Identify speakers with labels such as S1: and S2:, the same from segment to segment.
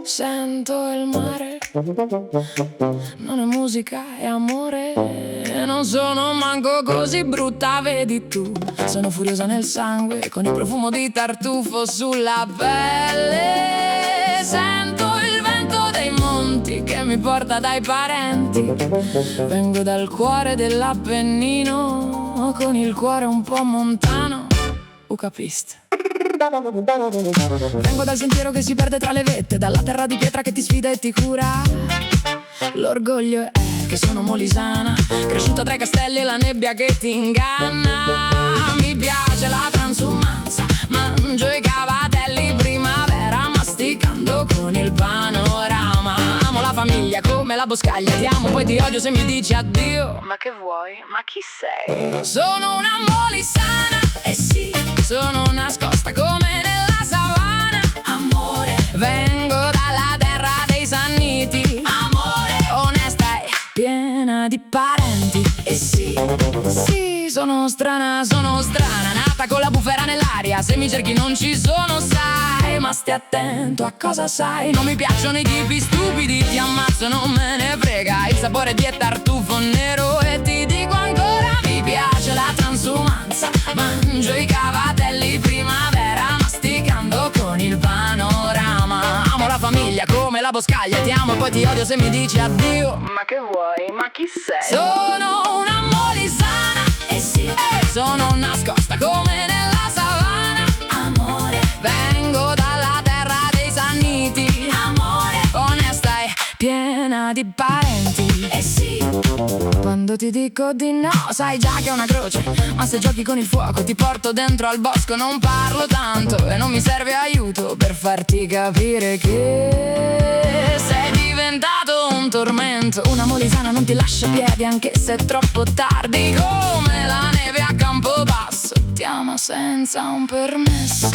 S1: Sento il mare, non è musica, è amore. Non sono manco così brutta, vedi tu. Sono furiosa nel sangue, con il profumo di tartufo sulla pelle. Sento il vento dei monti che mi porta dai parenti. Vengo dal cuore dell'Appennino, con il cuore un po' montano. Capiste? Vengo dal sentiero che si perde tra le vette, dalla terra di pietra che ti sfida e ti cura. L'orgoglio è che sono molisana, cresciuta tra i castelli e la nebbia che ti inganna. Mi piace la transumanza, mangio i cavatelli primavera, masticando con il panorama. Amo la famiglia come la boscaglia, ti amo poi ti odio se mi dici addio.
S2: Ma che vuoi? Ma chi sei?
S1: Sono una molisana, eh sì, sono nascosta come nella savana. Amore, vengo dalla terra dei Sanniti. Amore, onesta e piena di parenti. Eh sì, sì, sono strana, nata con la bufera nell'aria. Se mi cerchi non ci sono, sai, ma stai attento a cosa sai. Non mi piacciono i tipi stupidi, ti ammazzo, non me ne frega. Il sapore di tartufo nero e ti dico ancora, mi piace la transumanza, mangio i cavatelli primavera, masticando con il panorama. Amo la famiglia come la boscaglia, ti amo e poi ti odio se mi dici addio.
S2: Ma che vuoi? Ma chi sei?
S1: Sono una molisana, eh sì, sono nascosta come nella savana. Amore, vengo dalla terra dei Sanniti. Amore, onesta e piena di parenti. Eh sì, quando ti dico di no, sai già che è una croce. Ma se giochi con il fuoco ti porto dentro al bosco. Non parlo tanto e non mi serve aiuto per farti capire che sei diventato un tormento. Una molisana non ti lascia piedi anche se è troppo tardi. Come la neve a Campobasso, ti ama senza un permesso.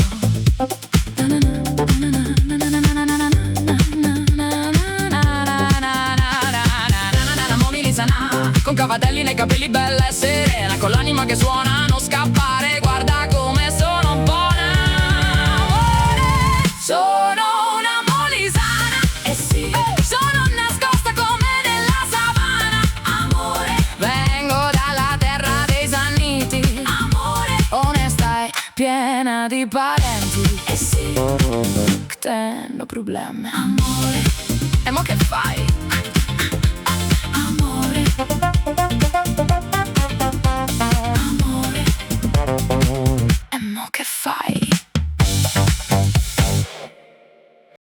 S1: Con cavatelli nei capelli, bella e serena, con l'anima che suona, non scappare, guarda come sono buona. Amore, sono una molisana, eh sì, sono nascosta come nella savana. Amore, vengo dalla terra dei Sanniti. Amore, onesta e piena di parenti. Eh sì, che tengo problemi. Amore, e mo che fai? Amore.